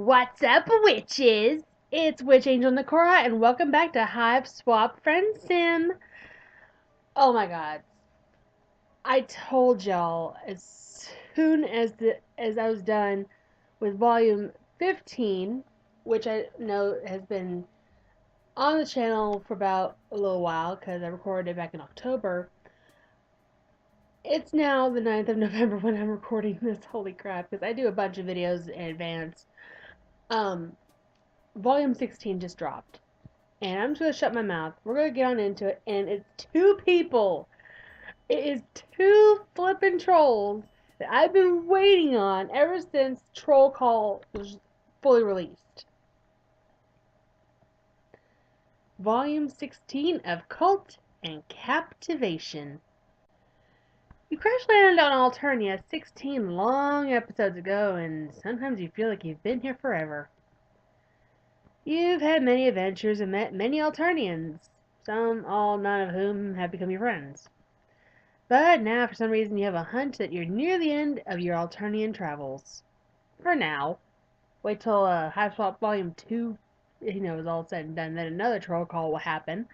What's up, witches? It's Witch Angel Nakora, and welcome back to Hiveswap Friendsim. Oh my god. I told y'all as soon as I was done with volume 15, which I know has been on the channel for about a little while because I recorded it back in October. It's now the 9th of November when I'm recording this. Holy crap, because I do a bunch of videos in advance. Volume 16 just dropped. And I'm just going to shut my mouth. We're going to get on into it. And it's two people. It is two flippin' trolls that I've been waiting on ever since Troll Call was fully released. Volume 16 of Cult and Captivation. You crash landed on Alternia 16 long episodes ago, and sometimes you feel like you've been here forever. You've had many adventures and met many Alternians, none of whom have become your friends. But now, for some reason, you have a hunch that you're near the end of your Alternian travels. For now. Wait till Hiveswap Volume 2, is all said and done. Then another troll call will happen.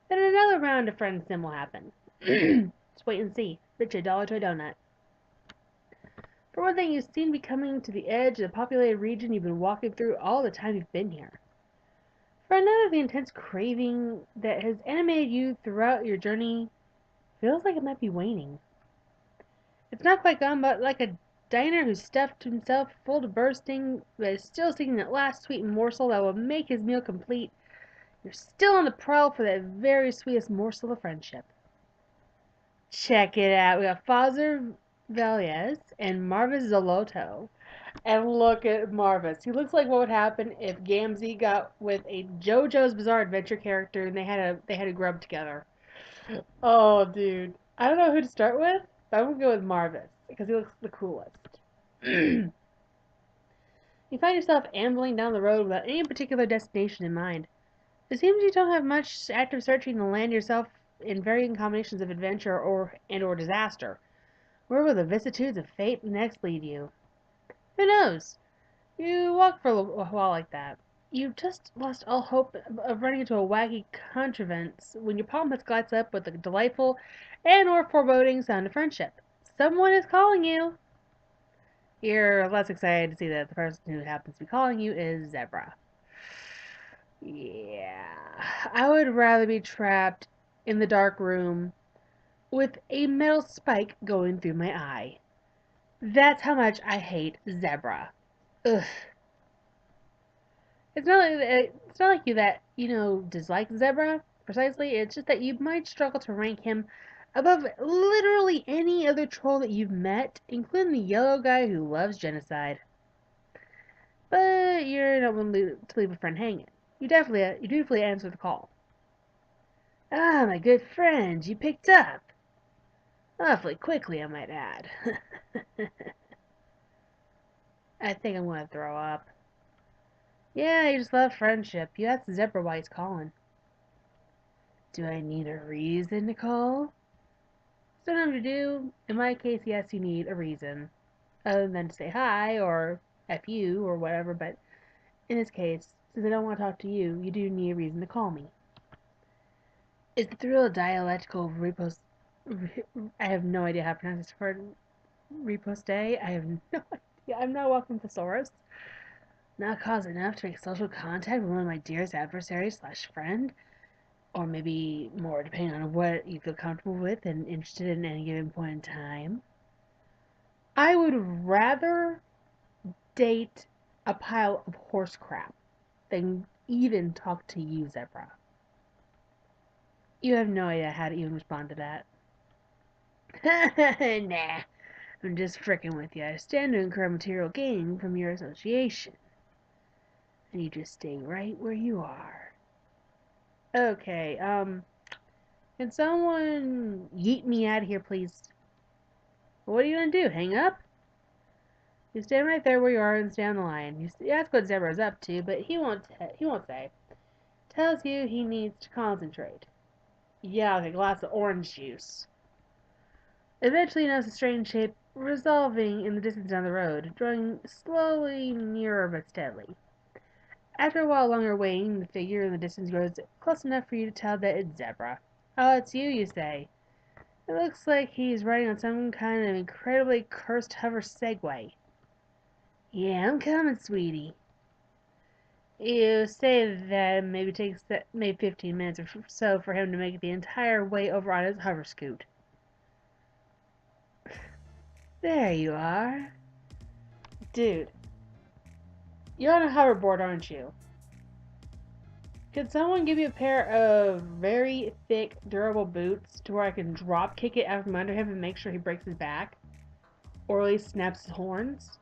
Then another round of Friendsim will happen. Just wait and see. Bet you $1 to a donut. For one thing, you seem to be coming to the edge of the populated region you've been walking through all the time you've been here. For another, the intense craving that has animated you throughout your journey feels like it might be waning. It's not quite gone, but like a diner who stuffed himself full to bursting, but is still seeking that last sweet morsel that will make his meal complete, you're still on the prowl for that very sweetest morsel of friendship. Check it out. We got Father Valdez and Marvus Zoloto. And look at Marvus. He looks like what would happen if Gamzee got with a JoJo's Bizarre Adventure character and they had a grub together. Oh, dude. I don't know who to start with, but I'm gonna go with Marvus because he looks the coolest. You find yourself ambling down the road without any particular destination in mind. It seems you don't have much active searching to land yourself in varying combinations of adventure or disaster. Where will the vicissitudes of fate next lead you? Who knows? You walk for a while like that. You've just lost all hope of running into a wacky contrivance when your palm glides up with a delightful and or foreboding sound of friendship. Someone is calling you. You're less excited to see that the person who happens to be calling you is Zebruh. Yeah, I would rather be trapped in the dark room with a metal spike going through my eye. That's how much I hate Zebruh. Ugh. It's not like you dislike Zebruh precisely. It's just that you might struggle to rank him above literally any other troll that you've met, including the yellow guy who loves genocide. But you're not willing to leave a friend hanging. You dutifully answer the call. Ah, my good friend, you picked up. Awfully quickly, I might add. I think I'm going to throw up. Yeah, you just love friendship. You asked Zebruh why he's calling. Do I need a reason to call? Sometimes you do. In my case, yes, you need a reason. Other than to say hi or F you or whatever, but in this case, since I don't want to talk to you, you do need a reason to call me. Is the thrill of dialectical riposte... I have no idea how to pronounce this word. Riposte? I have no idea. I'm not a walking thesaurus. Not cause enough to make social contact with one of my dearest adversaries / friend? Or maybe more, depending on what you feel comfortable with and interested in any given point in time. I would rather date a pile of horse crap than even talk to you, Zebruh. You have no idea how to even respond to that. Nah, I'm just fricking with you. I stand to incur material gain from your association. And you just stay right where you are. Okay, can someone yeet me out of here, please? What are you gonna do, hang up? You stand right there where you are and stay on the line. You ask what Zebruh's up to, but he won't say. Tells you he needs to concentrate. Yeah, like a glass of orange juice. Eventually, you notice a strange shape resolving in the distance down the road, drawing slowly nearer but steadily. After a while longer waiting, the figure in the distance grows close enough for you to tell that it's Zebruh. Oh, it's you say. It looks like he's riding on some kind of incredibly cursed hover Segway. Yeah, I'm coming, sweetie. You say that maybe takes maybe 15 minutes or so for him to make the entire way over on his hover scoot. There you are. Dude, you're on a hoverboard, aren't you? Could someone give me a pair of very thick, durable boots to where I can drop kick it out from under him and make sure he breaks his back? Or at least snaps his horns?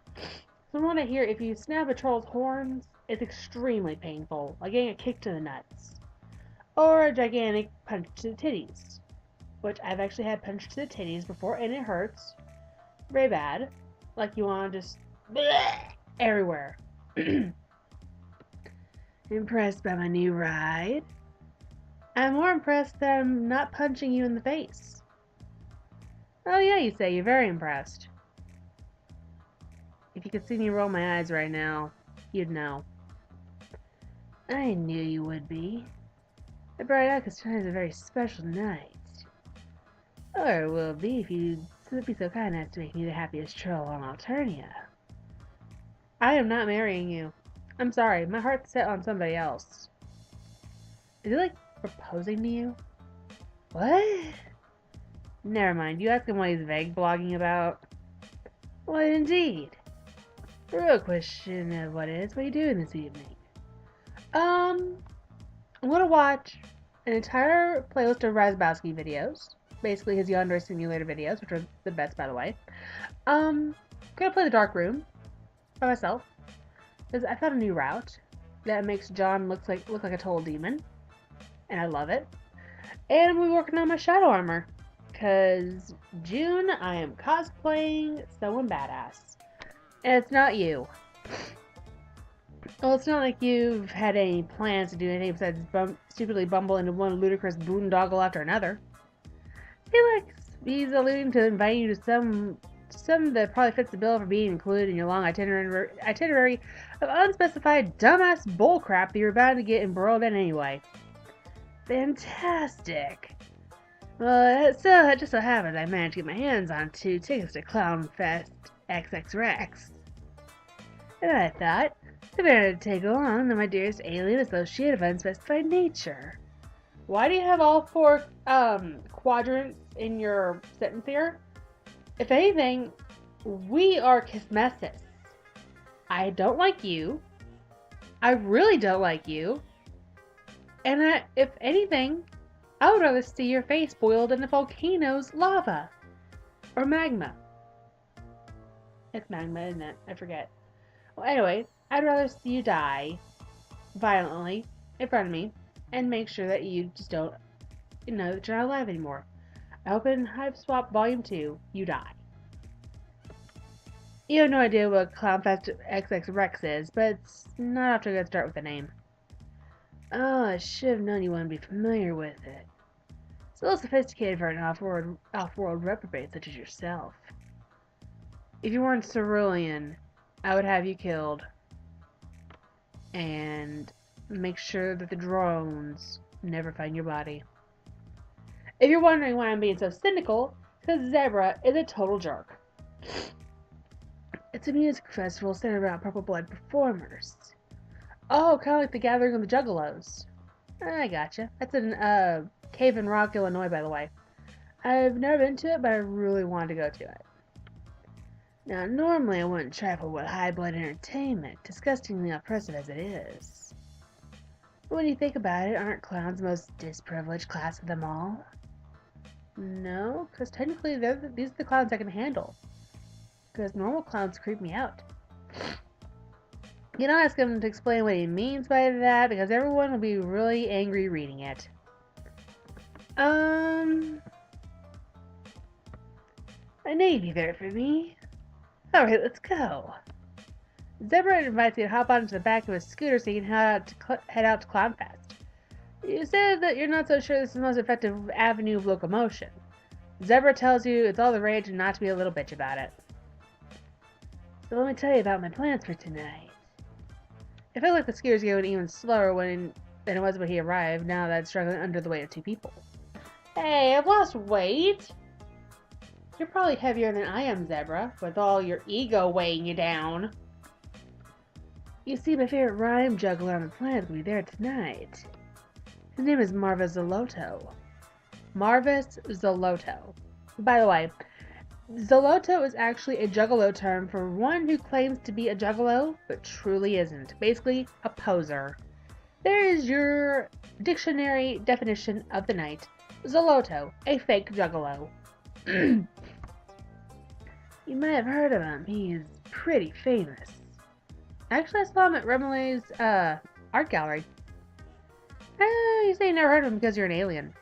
From what I hear, if you snap a troll's horns, it's extremely painful, like getting a kick to the nuts. Or a gigantic punch to the titties. Which I've actually had punch to the titties before, and it hurts. Very bad. Like you want to just bleh, everywhere. Impressed by my new ride? I'm more impressed that I'm not punching you in the face. Oh yeah, you say, you're very impressed. If you could see me roll my eyes right now, you'd know. I knew you would be. I brought it out because tonight's a very special night. Or it will be if you'd be so kind as to make me the happiest troll on Alternia. I am not marrying you. I'm sorry, my heart's set on somebody else. Is he like proposing to you? What? Never mind, you ask him what he's vague blogging about. Well, indeed. The real question of what are you doing this evening? I'm gonna watch an entire playlist of Razbowski videos. Basically his Yandere Simulator videos, which are the best, by the way. Gonna play the Dark Room by myself. Because I found a new route that makes John look like a total demon. And I love it. And I'm working on my shadow armor. Because June, I am cosplaying someone badass. And it's not you. Well, it's not like you've had any plans to do anything besides stupidly bumble into one ludicrous boondoggle after another. He's alluding to inviting you to some that probably fits the bill for being included in your long itinerary of unspecified dumbass bullcrap that you're about to get embroiled in anyway. Fantastic! Well, so it just so happens I managed to get my hands on 2 tickets to ClownFest XX Rex. And I thought, I better take along my dearest alien associate of unspecified nature. Why do you have all 4 quadrants in your sentence here? If anything, we are Kismesis. I don't like you. I really don't like you. And if anything, I would rather see your face boiled in the volcano's lava. Or magma. It's magma, isn't it? I forget. Well, anyway, I'd rather see you die violently in front of me and make sure that you just don't know that you're not alive anymore. I hope in Hiveswap Volume 2, you die. You have no idea what ClownFest XX Rex is, but it's not off to a good start with the name. Oh, I should have known you wouldn't be familiar with it. It's a little sophisticated for an off-world reprobate such as yourself. If you weren't cerulean, I would have you killed. And make sure that the drones never find your body. If you're wondering why I'm being so cynical, it's because Zebruh is a total jerk. It's a music festival centered around Purplebloods performers. Oh, kind of like the Gathering of the Juggalos. I gotcha. That's in Cave in Rock, Illinois, by the way. I've never been to it, but I really wanted to go to it. Now, normally I wouldn't trifle with high-blood entertainment, disgustingly oppressive as it is. But when you think about it, aren't clowns the most disprivileged class of them all? No, because technically these are the clowns I can handle. Because normal clowns creep me out. You don't ask him to explain what he means by that, because everyone will be really angry reading it. I know you'd be there for me. Alright, let's go. Zebruh invites you to hop onto the back of his scooter so you can head out to ClownFest. You said that you're not so sure this is the most effective avenue of locomotion. Zebruh tells you it's all the rage and not to be a little bitch about it. So let me tell you about my plans for tonight. It felt like the ski was going even slower than it was when he arrived, now that it's struggling under the weight of 2 people. Hey, I've lost weight! You're probably heavier than I am, Zebruh, with all your ego weighing you down. You see, my favorite rhyme juggler on the planet will be there tonight. His name is Marvus Zolotto. Marvus Zolotto. By the way, Zolotto is actually a juggalo term for one who claims to be a juggalo, but truly isn't. Basically, a poser. There is your dictionary definition of the night. Zolotto, a fake juggalo. You might have heard of him. He's pretty famous. Actually, I saw him at Remele's art gallery. You say you never heard of him because you're an alien.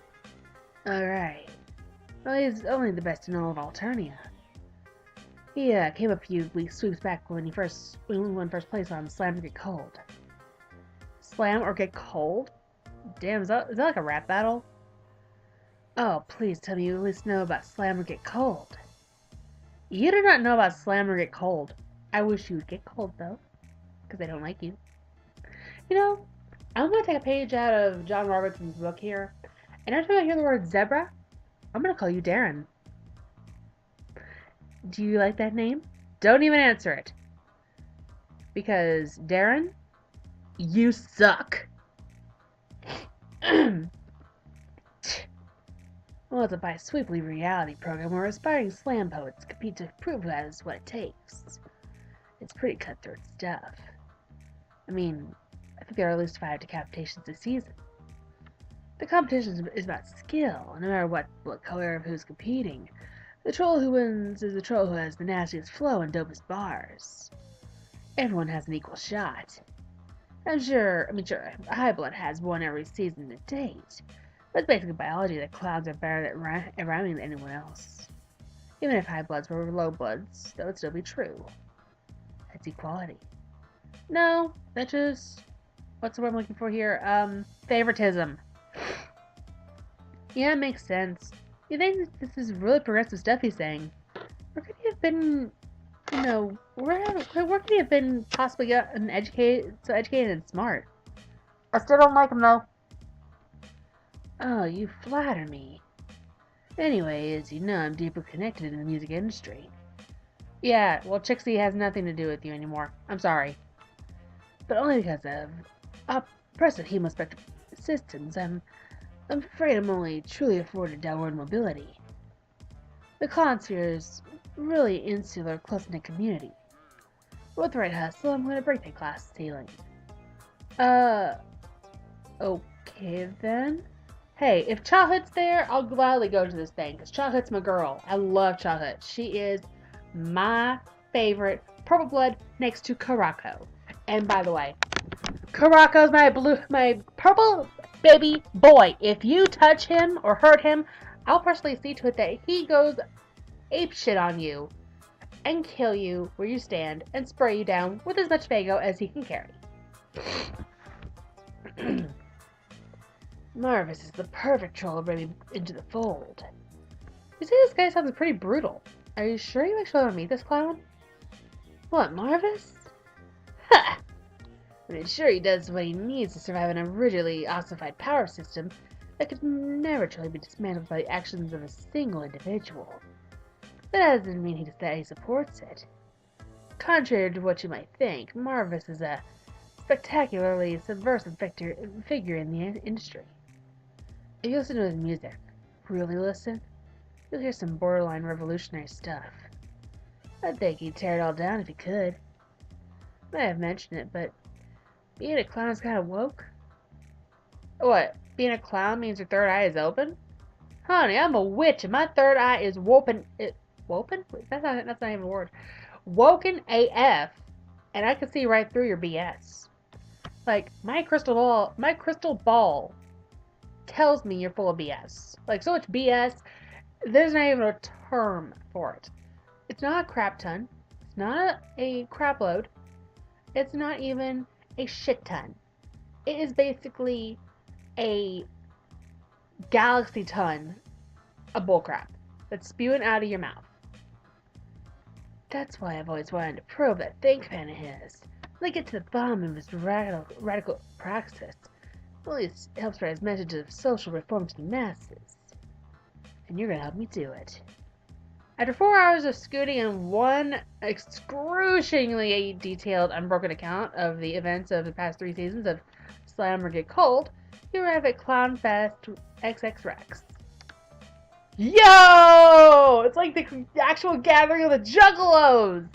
Alright. Well, he's only the best in all of Alternia. He came a few sweeps back when he won first place on Slam or Get Cold. Slam or Get Cold? Damn, is that like a rap battle? Oh, please tell me you at least know about Slam or Get Cold. You do not know about Slam or Get Cold. I wish you would get cold, though. Because I don't like you. You know, I'm going to take a page out of John Robertson's book here. And every time I hear the word zebra, I'm going to call you Darren. Do you like that name? Don't even answer it. Because, Darren, you suck. Well, it's a bi-sweeply reality program where aspiring slam poets compete to prove that is what it takes. It's pretty cutthroat stuff. I mean, I think there are at least 5 decapitations this season. The competition is about skill, no matter what color of who's competing. The troll who wins is the troll who has the nastiest flow and dopest bars. Everyone has an equal shot. Sure, High Blood has won every season to date. But it's basically biology that clowns are better at rhyming than anyone else. Even if High Bloods were low bloods, that would still be true. That's equality. No, that's just... what's the word I'm looking for here? Favoritism. Yeah, it makes sense. You think this is really progressive stuff he's saying? Where could he have been, where could he have been possibly educated and smart? I still don't like him, though. Oh, you flatter me. Anyway, as you know, I'm deeply connected in the music industry. Yeah, well, Trixie has nothing to do with you anymore. I'm sorry. But only because of oppressive hemospectrum systems. I'm afraid I'm only truly afforded downward mobility. The clown sphere is really insular, close-knit community. With the right hustle, I'm going to break that glass ceiling. Okay then. Hey, if Chahut's there, I'll gladly go to this thing, because Chahut's my girl. I love Chahut. She is my favorite Purplebloods next to Karako. And by the way, Karako's my purple baby boy. If you touch him or hurt him, I'll personally see to it that he goes apeshit on you and kill you where you stand and spray you down with as much Fago as he can carry. Marvus is the perfect troll to bring me into the fold. You say this guy sounds pretty brutal. Are you sure you actually want to meet this clown? What, Marvus? Ha! I mean, sure he does what he needs to survive in a rigidly ossified power system that could never truly be dismantled by the actions of a single individual. That doesn't mean that he supports it. Contrary to what you might think, Marvus is a spectacularly subversive figure in the industry. If you listen to his music, really listen, you'll hear some borderline revolutionary stuff. I think he'd tear it all down if he could. I have mentioned it, but being a clown's kind of woke. What? Being a clown means your third eye is open? Honey, I'm a witch and my third eye is wopen. Wopen? That's not even a word. Woken AF, and I can see right through your BS. Like, my crystal ball tells me you're full of BS. Like, so much BS, there's not even a term for it. It's not a crap ton. It's not a crap load. It's not even a shit ton. It is basically a galaxy ton of bullcrap. that's spewing out of your mouth. That's why I've always wanted to probe that think pan of his. Really get to the bottom of his radical praxis. Well, it helps spread his message of social reform to the masses. And you're gonna help me do it. After 4 hours of scooting and one excruciatingly detailed, unbroken account of the events of the past 3 seasons of Slam or Get Cold, you arrive at Clown Fest XX Rex. Yo! It's like the actual gathering of the Juggalos!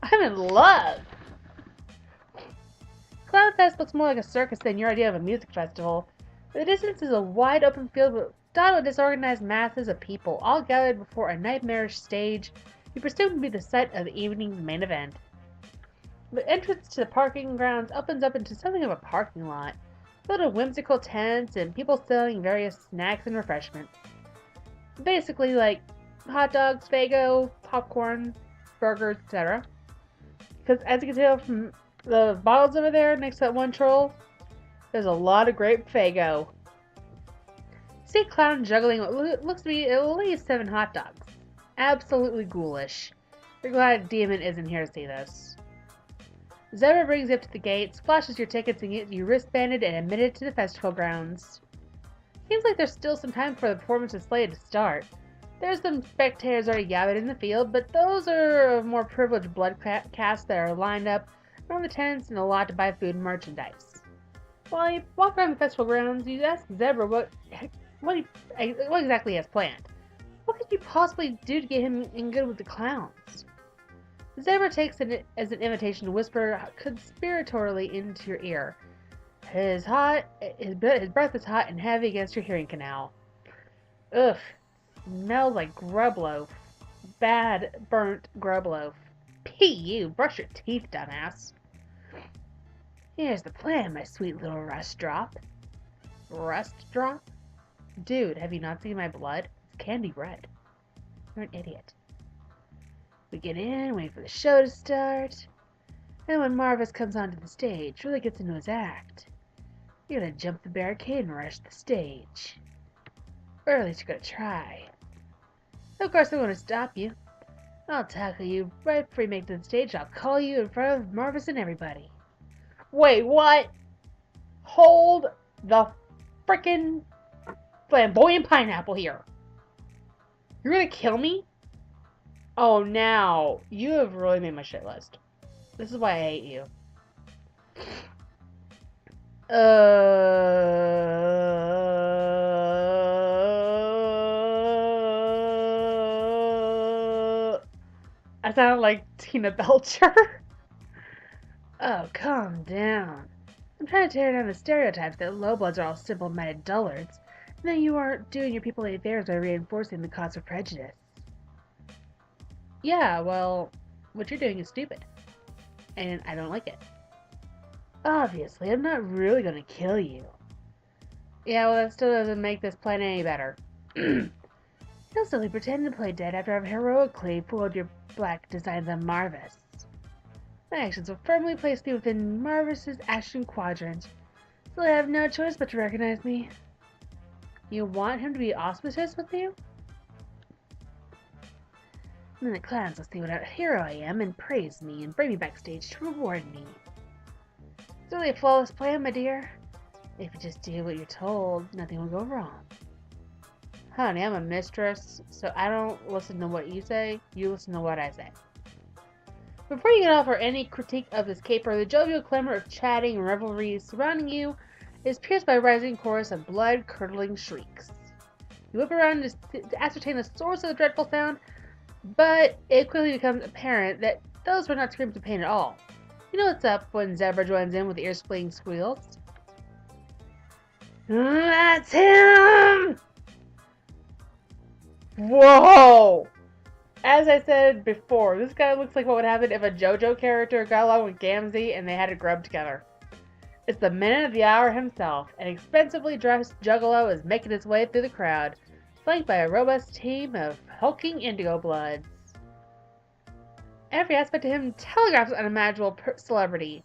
I'm in love! Clown Fest looks more like a circus than your idea of a music festival. The distance is a wide open field dotted with disorganized masses of people, all gathered before a nightmarish stage you presume to be the site of the evening's main event. The entrance to the parking grounds opens up into something of a parking lot, filled with whimsical tents and people selling various snacks and refreshments. Basically like hot dogs, Faygo, popcorn, burgers, etc. Because as you can tell from the bottles over there next to that one troll, there's a lot of grape Faygo. See a clown juggling what looks to be at least 7 hot dogs. Absolutely ghoulish. You're glad Demon isn't here to see this. Zebruh brings you up to the gate, splashes your tickets, and gets you wristbanded and admitted to the festival grounds. Seems like there's still some time for the performance is slated to start. There's some spectators already gathered in the field, but those are more privileged blood casts that are lined up around the tents and a lot to buy food and merchandise. While you walk around the festival grounds, you ask Zebruh what exactly he has planned. What could you possibly do to get him in good with the clowns? Zebruh takes it as an invitation to whisper conspiratorially into your ear. His breath is hot and heavy against your hearing canal. Ugh, smells like grub loaf. Bad, burnt grub loaf. P.U. Brush your teeth, dumbass. Here's the plan, my sweet little rust drop. Rust drop? Dude, have you not seen my blood? It's candy red. You're an idiot. We get in, wait for the show to start. And when Marvus comes onto the stage, really gets into his act, you're gonna jump the barricade and rush the stage. Or at least you're gonna try. Of course, I'm gonna stop you. I'll tackle you right before you make it to the stage. I'll call you in front of Marvus and everybody. Wait, what? Hold the frickin' flamboyant pineapple here. You're gonna kill me? Oh, now. You have really made my shit list. This is why I hate you. I sound like Tina Belcher. Oh, calm down. I'm trying to tear down the stereotypes that lowbloods are all simple-minded dullards, and that you aren't doing your people any favors by reinforcing the cause of prejudice. Yeah, well, what you're doing is stupid. And I don't like it. Obviously, I'm not really gonna kill you. Yeah, well, that still doesn't make this plan any better. You'll silly pretend to play dead after I've heroically foiled your black designs on Marvus. My actions will firmly place me within Marvus's action quadrant, so I have no choice but to recognize me. You want him to be auspicious with you? And then the clowns will see what a hero I am and praise me and bring me backstage to reward me. It's really a flawless plan, my dear. If you just do what you're told, nothing will go wrong. Honey, I'm a mistress, so I don't listen to what you say, you listen to what I say. Before you can offer any critique of this caper, the jovial clamor of chatting and revelry surrounding you is pierced by a rising chorus of blood-curdling shrieks. You whip around to ascertain the source of the dreadful sound, but it quickly becomes apparent that those were not screams of pain at all. You know what's up when Zebruh joins in with ear-splitting squeals. That's him! Whoa! As I said before, this guy looks like what would happen if a JoJo character got along with Gamzee and they had to grub together. It's the minute of the hour himself. An expensively dressed juggalo is making his way through the crowd, flanked by a robust team of hulking indigo bloods. Every aspect of him telegraphs unimaginable celebrity.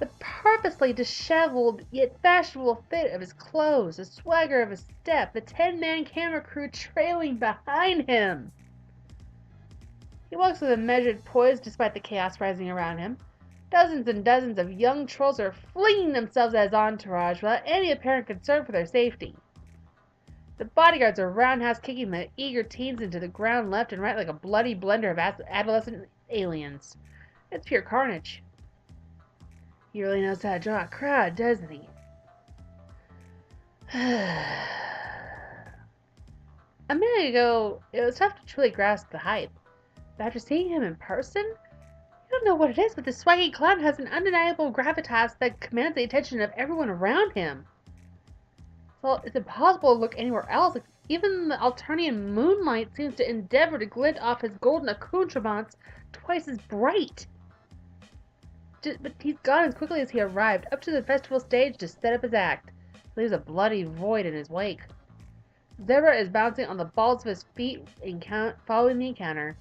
The purposely disheveled yet fashionable fit of his clothes, the swagger of his step, the 10-man camera crew trailing behind him. He walks with a measured poise despite the chaos rising around him. Dozens and dozens of young trolls are flinging themselves at his entourage without any apparent concern for their safety. The bodyguards are roundhouse kicking the eager teens into the ground left and right like a bloody blender of adolescent aliens. It's pure carnage. He really knows how to draw a crowd, doesn't he? A minute ago, it was tough to truly grasp the hype. But after seeing him in person, you don't know what it is, but this swaggy clown has an undeniable gravitas that commands the attention of everyone around him. Well, it's impossible to look anywhere else. Even the Alternian moonlight seems to endeavor to glint off his golden accoutrements twice as bright. But he's gone as quickly as he arrived, up to the festival stage to set up his act. Leaves a bloody void in his wake. Zebruh is bouncing on the balls of his feet following the encounter.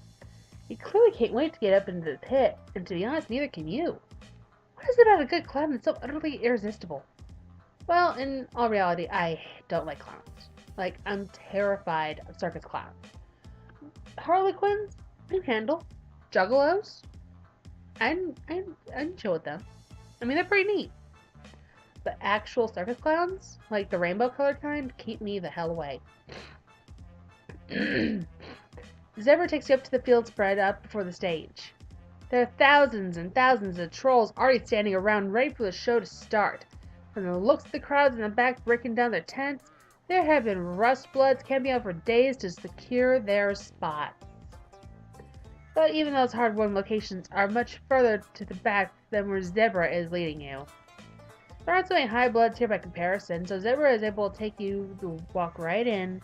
He clearly can't wait to get up into the pit, and to be honest, neither can you. What is it about a good clown that's so utterly irresistible? Well, in all reality, I don't like clowns. Like, I'm terrified of circus clowns. Harlequins, I can handle. Juggalos, I can chill with them. I mean, they're pretty neat. But actual circus clowns, like the rainbow colored kind, keep me the hell away. Zebruh takes you up to the field spread up before the stage. There are thousands and thousands of trolls already standing around ready for the show to start. From the looks of the crowds in the back breaking down their tents, there have been rustbloods camping out for days to secure their spots. But even those hard-won locations are much further to the back than where Zebruh is leading you. There aren't so many high bloods here by comparison, so Zebruh is able to take you to walk right in,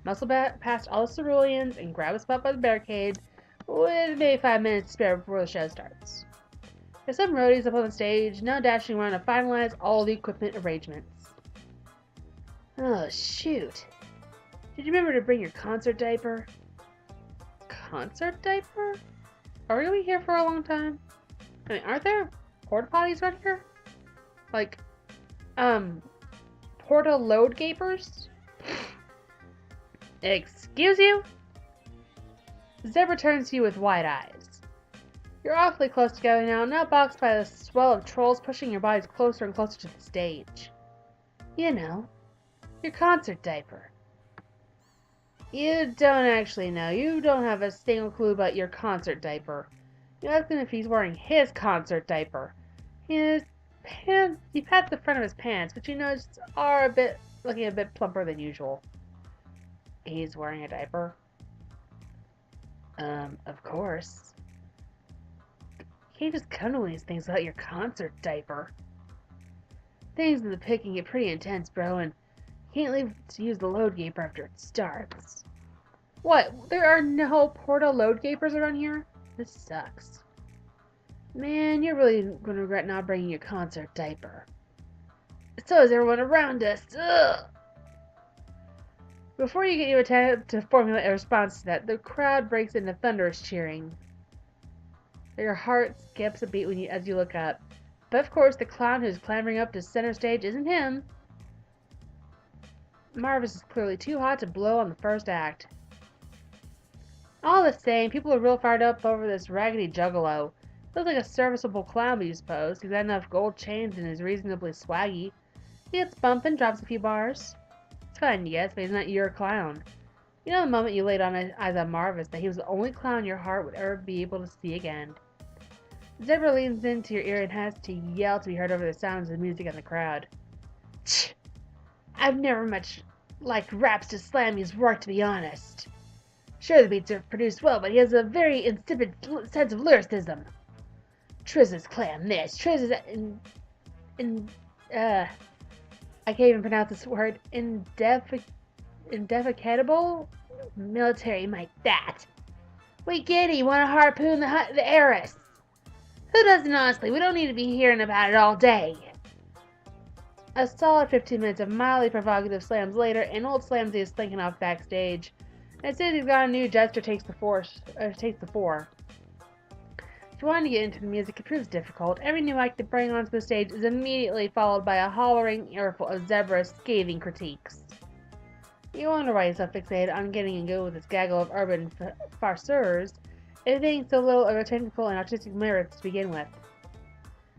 muscle past all the ceruleans, and grab a spot by the barricade, with maybe 5 minutes to spare before the show starts. There's some roadies up on the stage, now dashing around to finalize all the equipment arrangements. Oh, shoot. Did you remember to bring your concert diaper? Concert diaper? Are we here for a long time? I mean, aren't there porta potties around here? Like, porta load gapers? Excuse you? Zebruh turns to you with wide eyes. You're awfully close together now boxed by the swell of trolls pushing your bodies closer and closer to the stage. You know, your concert diaper. You don't actually know. You don't have a single clue about your concert diaper. You ask him if he's wearing his concert diaper. His pants, he pats the front of his pants, which you notice are looking a bit plumper than usual. He's wearing a diaper? Of course. You can't just come to these things without your concert diaper. Things in the pit can get pretty intense, bro, and you can't leave to use the load gaper after it starts. What? There are no porta load gapers around here? This sucks. Man, you're really going to regret not bringing your concert diaper. So is everyone around us. Ugh! Before you get your attempt to formulate a response to that, the crowd breaks into thunderous cheering. Your heart skips a beat as you look up. But of course, the clown who's clambering up to center stage isn't him. Marvus is clearly too hot to blow on the first act. All the same, people are real fired up over this raggedy juggalo. Looks like a serviceable clown, you suppose. He's got enough gold chains and is reasonably swaggy. He gets bumping, drops a few bars. It's fine, yes, but he's not your clown. You know the moment you laid eyes on Marvus that he was the only clown your heart would ever be able to see again. Zebruh leans into your ear and has to yell to be heard over the sounds of the music and the crowd. Tch! I've never much liked raps to slam his work, to be honest. Sure, the beats are produced well, but he has a very insipid sense of lyricism. Triz's clan this, Triz's I can't even pronounce this word. Indefatigable military might that. We get it, you want to harpoon the heiress. Who doesn't, honestly? We don't need to be hearing about it all day. A solid 15 minutes of mildly provocative slams later, and old Slamsy is slinking off backstage. As soon as he's got a new gesture takes the fore. If you want to get into the music, it proves difficult. Every new act they bring onto the stage is immediately followed by a hollering earful of Zebruh's scathing critiques. You wonder why he's so fixated on getting in good with this gaggle of urban farceurs, if they think so little of their technical and artistic merits to begin with.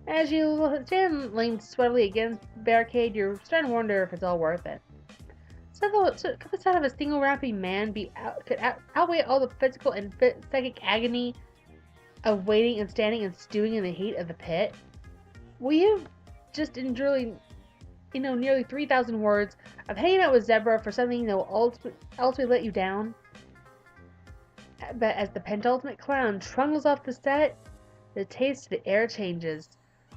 As you stand leaned sweatily against the barricade, you're starting to wonder if it's all worth it. So could the sight of a single rapping man outweigh all the physical and psychic agony of waiting and standing and stewing in the heat of the pit? Will you just enjoy, nearly 3,000 words of hanging out with Zebruh for something that will ultimately let you down? But as the penultimate clown trundles off the set, the taste of the air changes.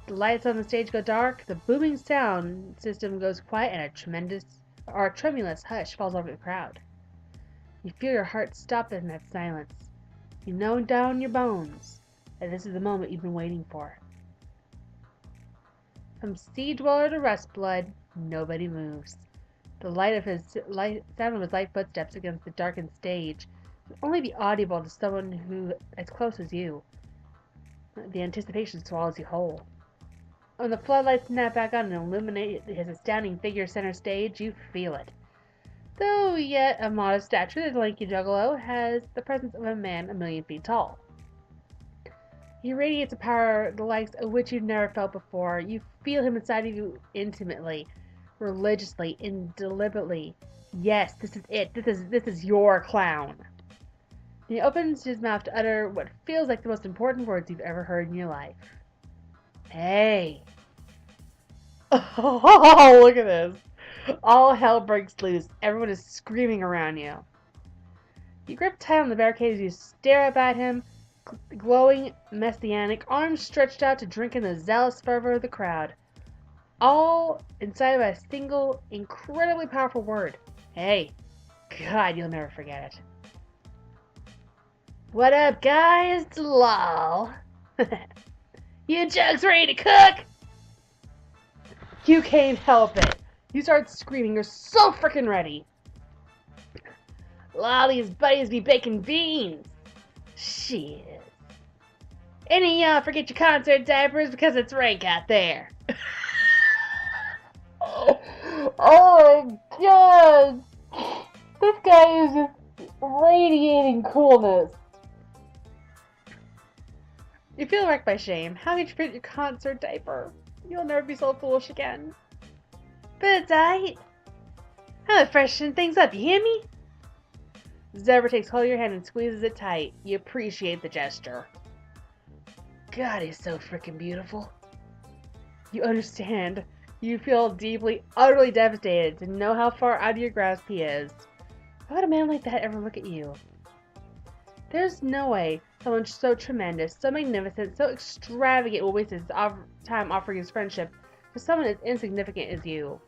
The lights on the stage go dark, the booming sound system goes quiet, and a tremulous hush falls over the crowd. You feel your heart stop in that silence. You know down in your bones that this is the moment you've been waiting for. From sea dweller to rustblood, nobody moves. The sound of his light footsteps against the darkened stage can only be audible to someone who as close as you. The anticipation swallows you whole. When the floodlights snap back on and illuminate his astounding figure center stage, you feel it. Though yet of modest stature, the lanky juggalo has the presence of a man 1,000,000 feet tall. He radiates a power the likes of which you've never felt before. You feel him inside of you intimately, religiously, and deliberately. Yes, this is it. This is your clown. He opens his mouth to utter what feels like the most important words you've ever heard in your life. Hey. Oh, look at this. All hell breaks loose. Everyone is screaming around you. You grip tight on the barricade as you stare up at him, glowing, messianic, arms stretched out to drink in the zealous fervor of the crowd. All inside by a single, incredibly powerful word. Hey. God, you'll never forget it. What up, guys? It's LOL. You jugs ready to cook? You can't help it. You start screaming. You're so freaking ready. Lolly's buddies be baking beans. Shit. Any of y'all forget your concert diapers because it's rank out there. Oh my god. This guy is just radiating coolness. You feel wrecked by shame. How could you forget your concert diaper? You'll never be so foolish again. But it's aight. I'm gonna freshen things up, you hear me? Zebruh takes hold of your hand and squeezes it tight. You appreciate the gesture. God, he's so freaking beautiful. You understand. You feel deeply, utterly devastated to know how far out of your grasp he is. How would a man like that ever look at you? There's no way someone so tremendous, so magnificent, so extravagant will waste his time offering his friendship to someone as insignificant as you.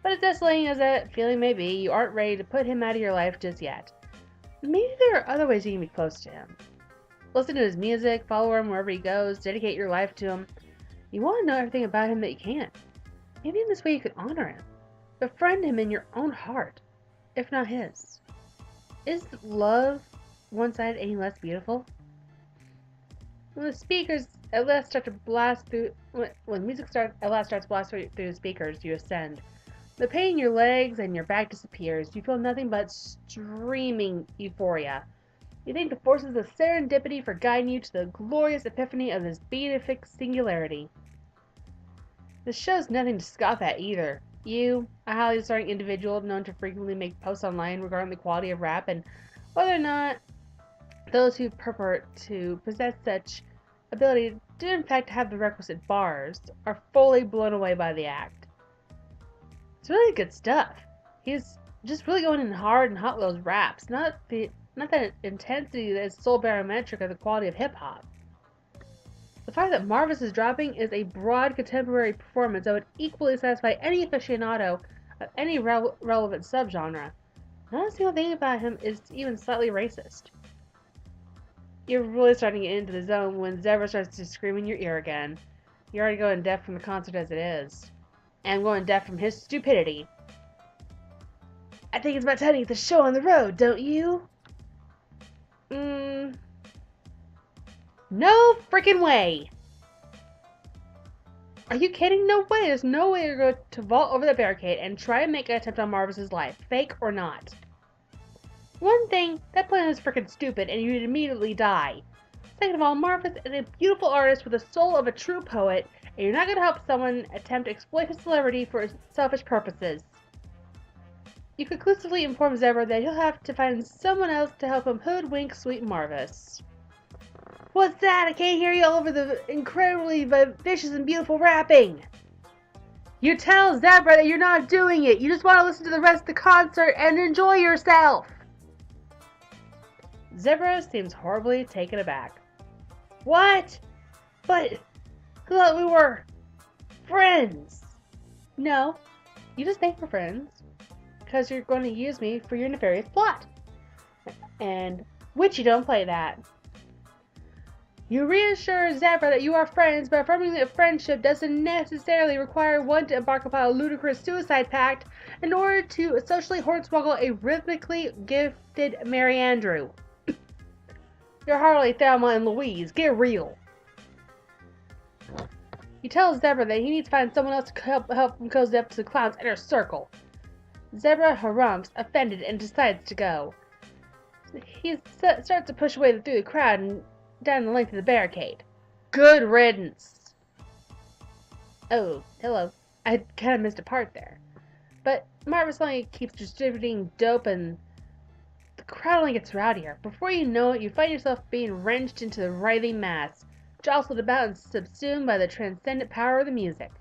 But as desolating as that feeling may be, you aren't ready to put him out of your life just yet. Maybe there are other ways you can be close to him. Listen to his music, follow him wherever he goes, dedicate your life to him. You want to know everything about him that you can. Maybe in this way you could honor him. Befriend him in your own heart, if not his. Is love one-sided any less beautiful? When the speakers at last start to blast through, when music at last starts to blast through the speakers, you ascend. The pain in your legs and your back disappears. You feel nothing but streaming euphoria. You thank the forces of serendipity for guiding you to the glorious epiphany of this beatific singularity. This show's nothing to scoff at either. You, a highly discerning individual known to frequently make posts online regarding the quality of rap and whether or not those who purport to possess such ability do in fact have the requisite bars, are fully blown away by the act. It's really good stuff. He's just really going in hard and hot with those raps, not that intensity that is sole barometric of the quality of hip-hop. The fact that Marvus is dropping is a broad contemporary performance that would equally satisfy any aficionado of any relevant subgenre. Not a single thing about him is even slightly racist. You're really starting to get into the zone when Zebruh starts to scream in your ear again. You're already going deaf from the concert as it is. And going deaf from his stupidity. I think it's about time to get the show on the road, don't you? No freaking way! Are you kidding? No way! There's no way you're going to vault over the barricade and try to make an attempt on Marvus's life, fake or not. One thing, that plan is freaking stupid and you'd immediately die. Second of all, Marvus is a beautiful artist with the soul of a true poet, and you're not going to help someone attempt to exploit his celebrity for selfish purposes. You conclusively inform Zebruh that he'll have to find someone else to help him hoodwink sweet Marvus. What's that? I can't hear you all over the incredibly vicious and beautiful rapping. You tell Zebruh that you're not doing it. You just want to listen to the rest of the concert and enjoy yourself. Zebruh seems horribly taken aback. What? But I thought we were friends. No, you just think we're friends because you're going to use me for your nefarious plot. And which you don't play that. You reassure Zebruh that you are friends, but affirming that friendship doesn't necessarily require one to embark upon a ludicrous suicide pact in order to socially hornswoggle a rhythmically gifted Mary Andrew. You're hardly Thelma and Louise. Get real. You tell Zebruh that he needs to find someone else to help him cozy up to the clown's inner circle. Zebruh harumphs, offended, and decides to go. He starts to push away through the crowd and down the length of the barricade. Good riddance. Oh, hello. I kind of missed a part there. But Marvus only keeps distributing dope and the crowd only gets rowdier. Before you know it, you find yourself being wrenched into the writhing mass, jostled about and subsumed by the transcendent power of the music.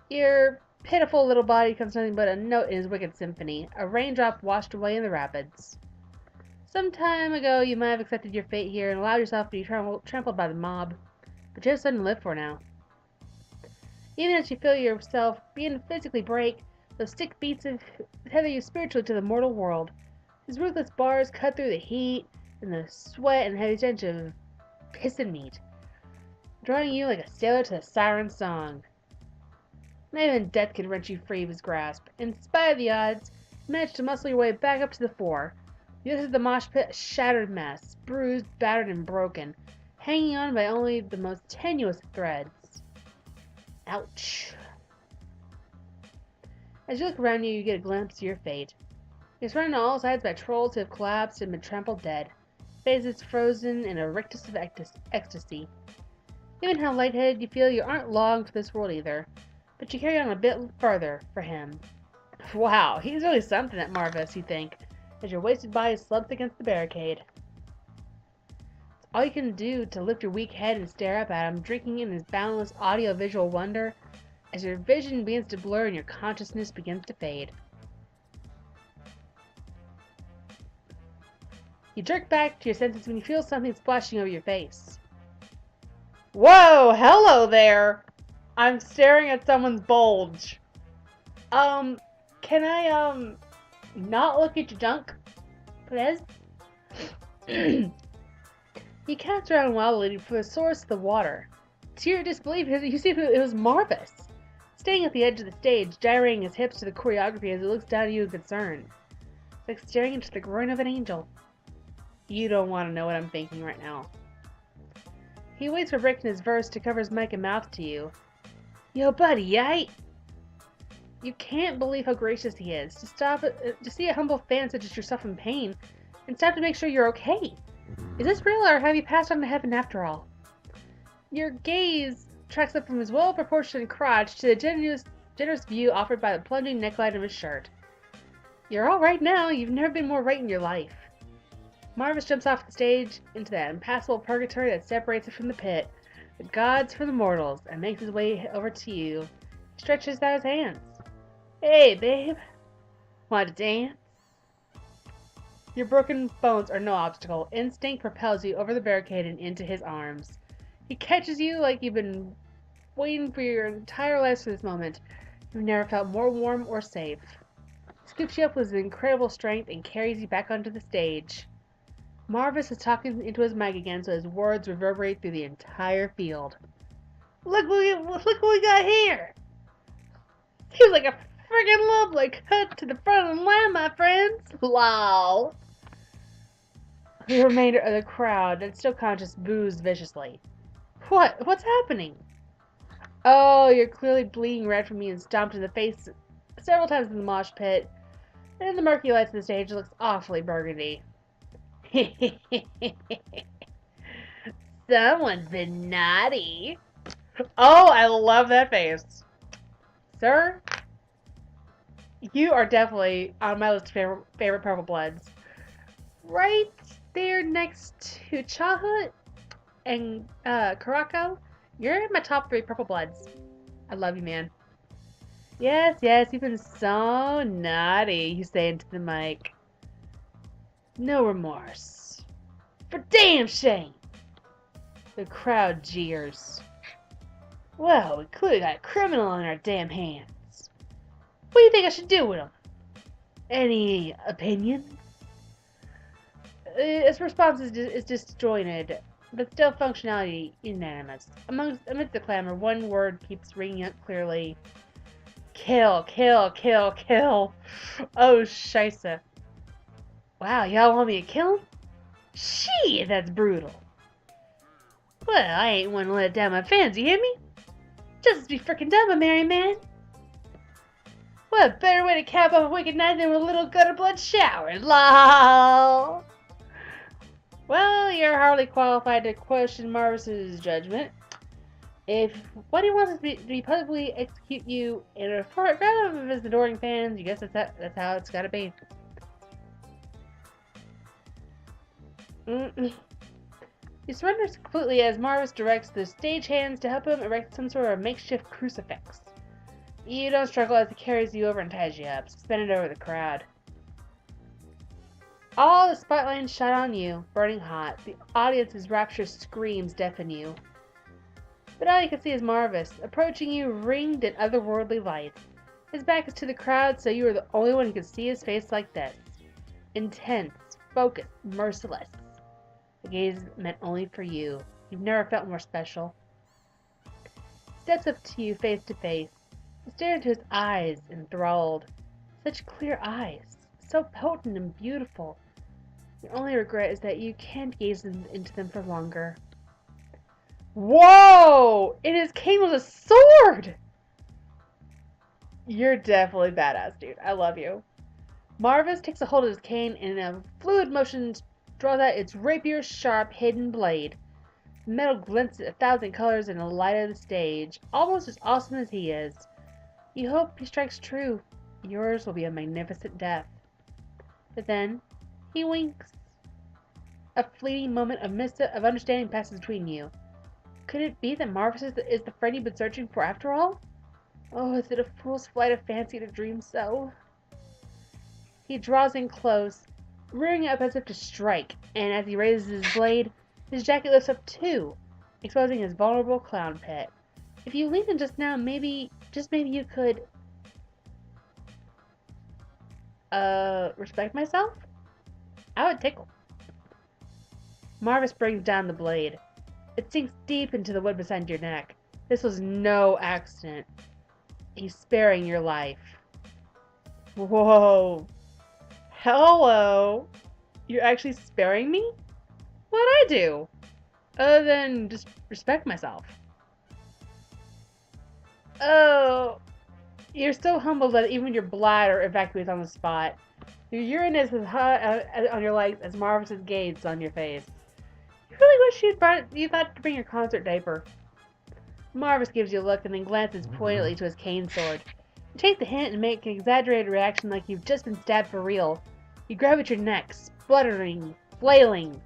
Your pitiful little body becomes nothing but a note in his wicked symphony, a raindrop washed away in the rapids. Some time ago, you might have accepted your fate here and allowed yourself to be trampled by the mob, but you have something to live for now. Even as you feel yourself being to physically break, those stick beats tether you spiritually to the mortal world. His ruthless bars cut through the heat and the sweat and heavy stench of piss and meat, drawing you like a sailor to the siren song. Not even death could wrench you free of his grasp. In spite of the odds, you managed to muscle your way back up to the fore. You entered the mosh pit a shattered mess, bruised, battered, and broken, hanging on by only the most tenuous threads. Ouch. As you look around you, you get a glimpse of your fate. You're surrounded on all sides by trolls who have collapsed and been trampled dead, faces frozen in a rictus of ecstasy. Given how lightheaded you feel, you aren't long for this world either, but you carry on a bit further for him. Wow, he's really something, that Marvus, you think, as your wasted body slumps against the barricade. It's all you can do to lift your weak head and stare up at him, drinking in his boundless audio-visual wonder, as your vision begins to blur and your consciousness begins to fade. You jerk back to your senses when you feel something splashing over your face. Whoa, hello there! I'm staring at someone's bulge. Can I, not look at your junk, please? He cast around wildly for the source of the water. To your disbelief, you see it was Marvus, standing at the edge of the stage, gyrating his hips to the choreography as he looks down at you in concern. It's like staring into the groin of an angel. You don't want to know what I'm thinking right now. He waits for breaking his verse to cover his mic and mouth to you. Yo, buddy, yay! You can't believe how gracious he is. To see a humble fan such as yourself in pain, and stop to make sure you're okay. Is this real, or have you passed on to heaven after all? Your gaze tracks up from his well-proportioned crotch to the generous view offered by the plunging neckline of his shirt. You're all right now. You've never been more right in your life. Marvus jumps off the stage into that impassable purgatory that separates it from the pit, the gods from the mortals, and makes his way over to you. He stretches out his hands. Hey, babe. Want to dance? Your broken bones are no obstacle. Instinct propels you over the barricade and into his arms. He catches you like you've been waiting for your entire life for this moment. You've never felt more warm or safe. He scoops you up with his incredible strength and carries you back onto the stage. Marvus is talking into his mic again so his words reverberate through the entire field. Look what we got here! Seems like a friggin' lovely cut to the front of the line, my friends! Lol. The remainder of the crowd that's still conscious boos viciously. What? What's happening? Oh, you're clearly bleeding red from being stomped in the face several times in the mosh pit, and the murky lights of the stage looks awfully burgundy. Someone's been naughty. Oh, I love that face. Sir, you are definitely on my list of favorite Purplebloods. Right there next to Chahut and Karako, you're in my top 3 Purplebloods. I love you, man. Yes, you've been so naughty, you say into the mic. No remorse. For damn shame! The crowd jeers. Well, we clearly got a criminal on our damn hands. What do you think I should do with him? Any opinion? Its response is disjointed, but still functionality unanimous. Amidst the clamor, one word keeps ringing out clearly. Kill, kill, kill, kill. Oh, scheisse. Wow, y'all want me to kill him? Shit, that's brutal. Well, I ain't one to let down my fans, you hear me? Just be frickin' dumb, a merry man. What better way to cap off a wicked night than with a little gutter blood shower? Lol. Well, you're hardly qualified to question Marvus's judgment. If what he wants is to be publicly execute you in front of his adoring fans, you guess that's how it's gotta be. He surrenders completely as Marvus directs the stagehands to help him erect some sort of makeshift crucifix. You don't struggle as he carries you over and ties you up, suspended over the crowd. All the spotlights shine on you, burning hot. The audience's rapturous screams deafen you. But all you can see is Marvus, approaching you ringed in otherworldly light. His back is to the crowd, so you are the only one who can see his face like this. Intense, focused, merciless. The gaze is meant only for you. You've never felt more special. He steps up to you face to face. You stare into his eyes, enthralled. Such clear eyes, so potent and beautiful. Your only regret is that you can't gaze into them for longer. Whoa! In his cane was a sword! You're definitely badass, dude. I love you. Marvus takes a hold of his cane and in a fluid motion draws out its rapier-sharp hidden blade. The metal glints 1,000 colors in the light of the stage, almost as awesome as he is. You hope he strikes true. Yours will be a magnificent death. But then, he winks. A fleeting moment of understanding passes between you. Could it be that Marvus is the friend you've been searching for after all? Oh, is it a fool's flight of fancy to dream so? He draws in close, rearing up as if to strike, and as he raises his blade, his jacket lifts up too, exposing his vulnerable clown pit. If you leaned in just now, maybe, just maybe you could... respect myself? I would tickle. Marvus brings down the blade. It sinks deep into the wood beside your neck. This was no accident. He's sparing your life. Whoa. Hello. You're actually sparing me? What'd I do? Other than just respect myself. Oh. You're so humble that even your bladder evacuates on the spot. Your urine is as hot on your legs as Marvus's gaze is on your face. You really wish you thought to bring your concert diaper. Marvus gives you a look and then glances pointedly to his cane sword. You take the hint and make an exaggerated reaction like you've just been stabbed for real. You grab at your neck, spluttering, flailing.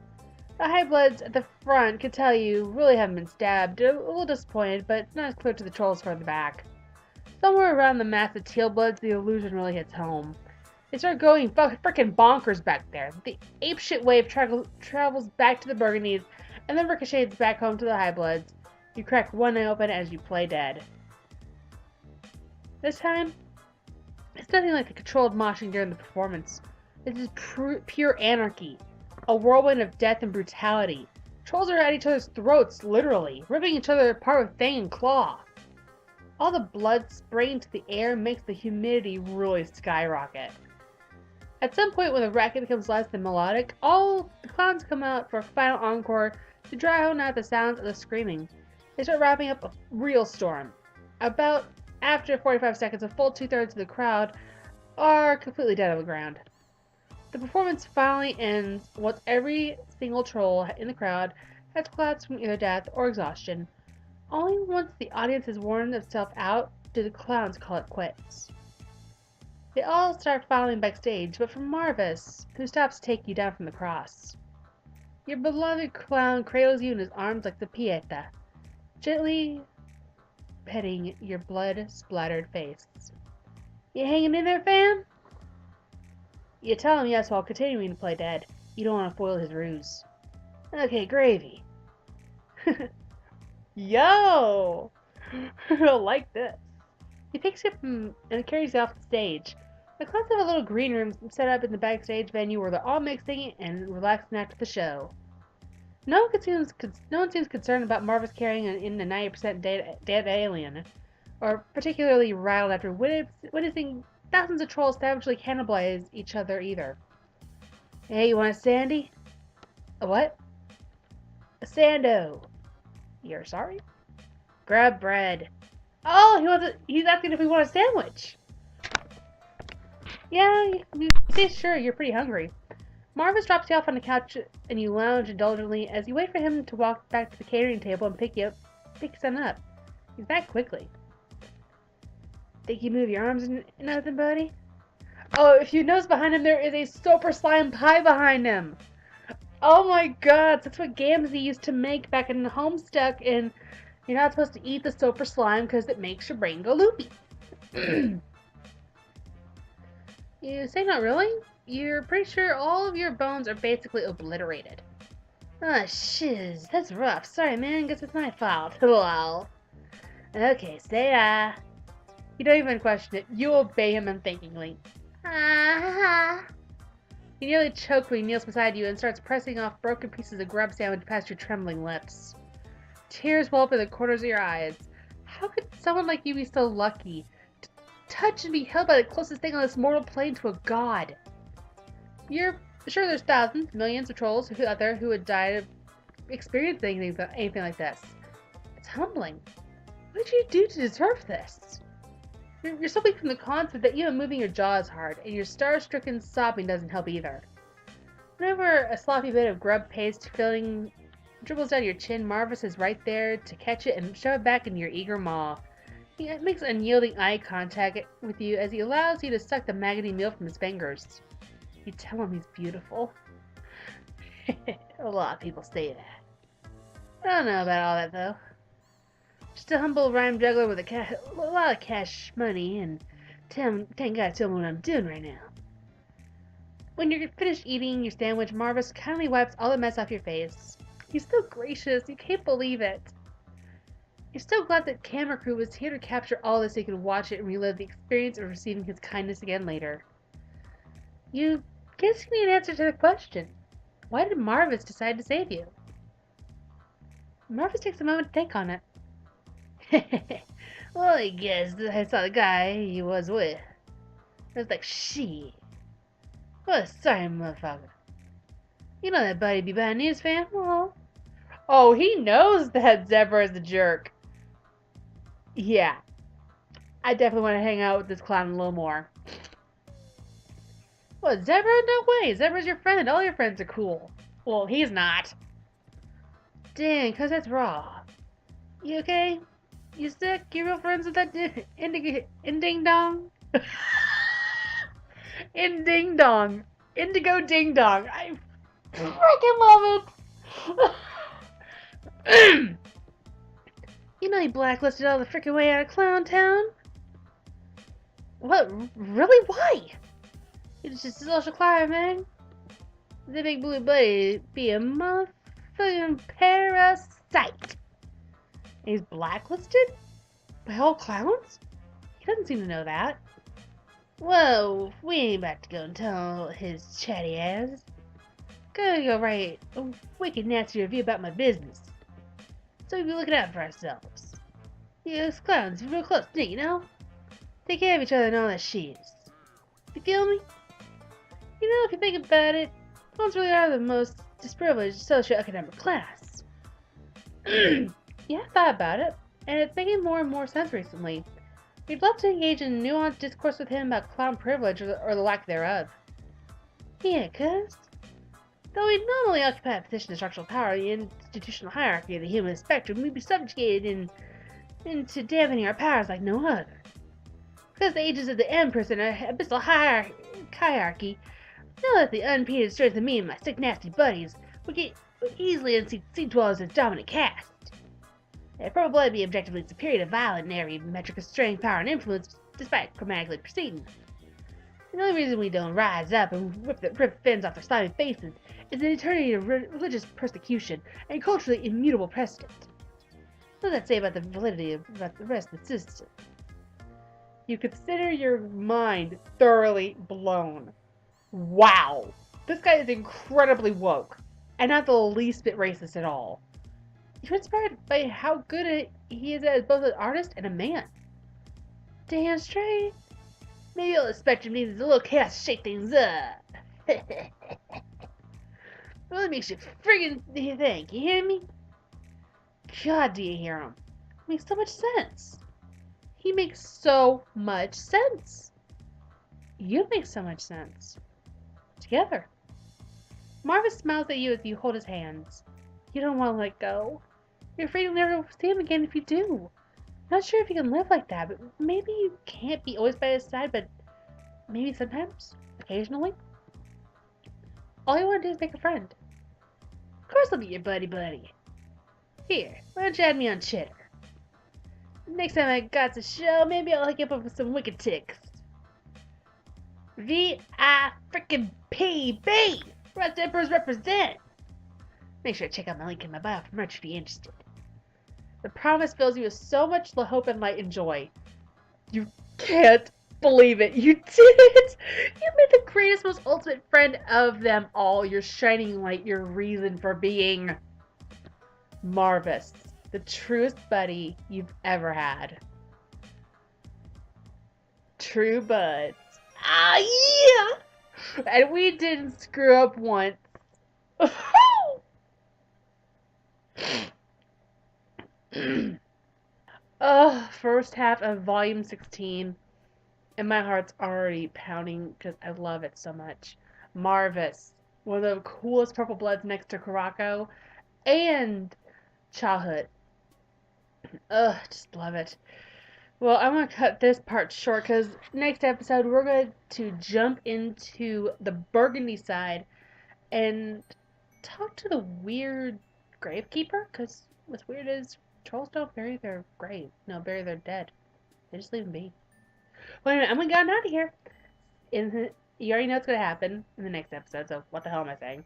The Highbloods at the front can tell you really haven't been stabbed. A little disappointed, but it's not as clear to the trolls further back. Somewhere around the mass of Tealbloods, the illusion really hits home. They start going frickin' bonkers back there. The apeshit wave travels back to the Burgundies and then ricochets back home to the Highbloods. You crack one eye open as you play dead. This time, it's nothing like the controlled moshing during the performance. This is pure anarchy. A whirlwind of death and brutality. Trolls are at each other's throats, literally, ripping each other apart with fang and claw. All the blood spraying into the air makes the humidity really skyrocket. At some point when the racket becomes less than melodic, all the clowns come out for a final encore to drown out the sounds of the screaming. They start wrapping up a real storm. About after 45 seconds, a full 2/3 of the crowd are completely dead on the ground. The performance finally ends once every single troll in the crowd has collapsed from either death or exhaustion. Only once the audience has worn itself out do the clowns call it quits. They all start filing backstage, but for Marvus, who stops to take you down from the cross. Your beloved clown cradles you in his arms like the Pieta, gently petting your blood-splattered face. You hanging in there, fam? You tell him yes while continuing to play dead. You don't want to foil his ruse. Okay, gravy. Yo! I like this. He picks you up and carries you off the stage. The clowns have a little green room set up in the backstage venue where they're all mixing and relaxing after the show. No one seems concerned about Marvus carrying in a 90% dead alien, or particularly rattled after witnessing thousands of trolls savagely cannibalize each other either. Hey, you want a sandy? A what? A sando. You're sorry? Grab bread. Oh, he's asking if we want a sandwich. Yeah, you say sure, you're pretty hungry. Marvus drops you off on the couch and you lounge indulgently as you wait for him to walk back to the catering table and pick something up. He's back quickly. Think you move your arms and nothing, buddy? Oh, if you notice behind him, there is a super slime pie behind him. Oh my god, that's what Gamzee used to make back in the Homestuck, and you're not supposed to eat the super slime because it makes your brain go loopy. You say not really? You're pretty sure all of your bones are basically obliterated. Ah, shiz, that's rough. Sorry, man, guess it's my fault. Lol. Okay, say You don't even question it. You obey him unthinkingly. He nearly chokes when he kneels beside you and starts pressing off broken pieces of grub sandwich past your trembling lips. Tears well up in the corners of your eyes. How could someone like you be so lucky to touch and be held by the closest thing on this mortal plane to a god? You're sure there's thousands, millions of trolls out there who would die of experiencing anything like this. It's humbling. What did you do to deserve this? You're so weak from the concept that even moving your jaw is hard, and your star-stricken sobbing doesn't help either. Whenever a sloppy bit of grub paste filling dribbles down your chin, Marvus is right there to catch it and shove it back into your eager maw. He makes unyielding eye contact with you as he allows you to suck the maggoty meal from his fingers. You tell him he's beautiful. A lot of people say that. I don't know about all that, though. Just a humble rhyme juggler with a lot of cash money, and thank God tell me what I'm doing right now. When you're finished eating your sandwich, Marvus kindly wipes all the mess off your face. He's so gracious, you can't believe it. You're so glad that camera crew was here to capture all this so you could watch it and relive the experience of receiving his kindness again later. You guess you need an answer to the question. Why did Marvus decide to save you? Marvus takes a moment to think on it. Well, I guess I saw the guy he was with. I was like, shit. What a sorry motherfucker. You know that buddy be bad news, fam? Oh, he knows that Zebruh is the jerk. Yeah. I definitely want to hang out with this clown a little more. What, Zebruh? No way. Zebruh's your friend. All your friends are cool. Well, he's not. Dang, cause that's raw. You okay? You sick? You real friends with that Inding Dong? Inding Dong. Indigo Ding Dong. I freaking love it. You know he blacklisted all the freaking way out of Clown Town? What? Really? Why? It's just a social climb, man. The big blue buddy be a motherfucking parasite. He's blacklisted? By all clowns? He doesn't seem to know that. Whoa, we ain't about to go and tell his chatty ass. Gotta go write a wicked nasty review about my business. So we be looking out for ourselves. You us clowns are real close, you know? Take care of each other and all that shit. You feel me? If you think about it, clones really are the most disprivileged socioeconomic class. Yeah, I thought about it, and it's making more and more sense recently. We'd love to engage in nuanced discourse with him about clown privilege or the lack thereof. Yeah, cuz, though we normally occupy a position of structural power in the institutional hierarchy of the human spectrum, we'd be subjugated into dampening our powers like no other. Because the ages of the Empress and our abyssal hierarchy, know that the unimpeded strength of me and my sick nasty buddies would easily unseat sea dwellers as dominant caste. Purplebloods be objectively superior to violent, nary metric of strength, power, and influence, despite chromatically proceeding. The only reason we don't rise up and rip fins off their slimy faces is an eternity of religious persecution and culturally immutable precedent. What does that say about the validity of the rest of the system? You consider your mind thoroughly blown. Wow! This guy is incredibly woke, and not the least bit racist at all. You're inspired by how good he is as both an artist and a man. Damn straight. Maybe all the spectrum needs a little chaos to shake things up. Well, it makes you friggin' think, you hear me? God, do you hear him? It makes so much sense. He makes so much sense. You make so much sense. Together. Marvus smiles at you as you hold his hands. You don't want to let go. You're afraid you'll never see him again if you do. Not sure if you can live like that, but maybe you can't be always by his side, but maybe sometimes, occasionally. All you want to do is make a friend. Of course I'll be your buddy. Here, why don't you add me on Chitter? Next time I got to show, maybe I'll hook you up with some wicked ticks. V-I-frickin-P-B! Rust Emperors represent! Make sure to check out my link in my bio for merch if you're interested. The promise fills you with so much hope and light and joy. You can't believe it. You did it! You made the greatest, most ultimate friend of them all. Your shining light, your reason for being. Marvus, the truest buddy you've ever had. True buds. Ah, yeah! And we didn't screw up once. First half of volume 16, and my heart's already pounding because I love it so much. Marvus, one of the coolest Purplebloods next to Karako and Chahut. Just love it. Well, I'm going to cut this part short because next episode we're going to jump into the Burgundy side and talk to the weird gravekeeper, because what's weird is trolls don't bury their grave. No, bury their dead. They just leave them be. Well, anyway, I'm going to get out of here. You already know what's going to happen in the next episode, so what the hell am I saying?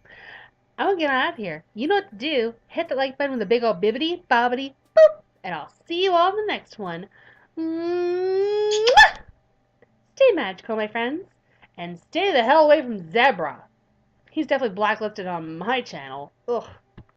I'm going to get out of here. You know what to do. Hit the like button with a big old bibbity, bobbity, boop, and I'll see you all in the next one. Mwah! Stay magical, my friends, and stay the hell away from Zebruh. He's definitely blacklisted on my channel. Ugh.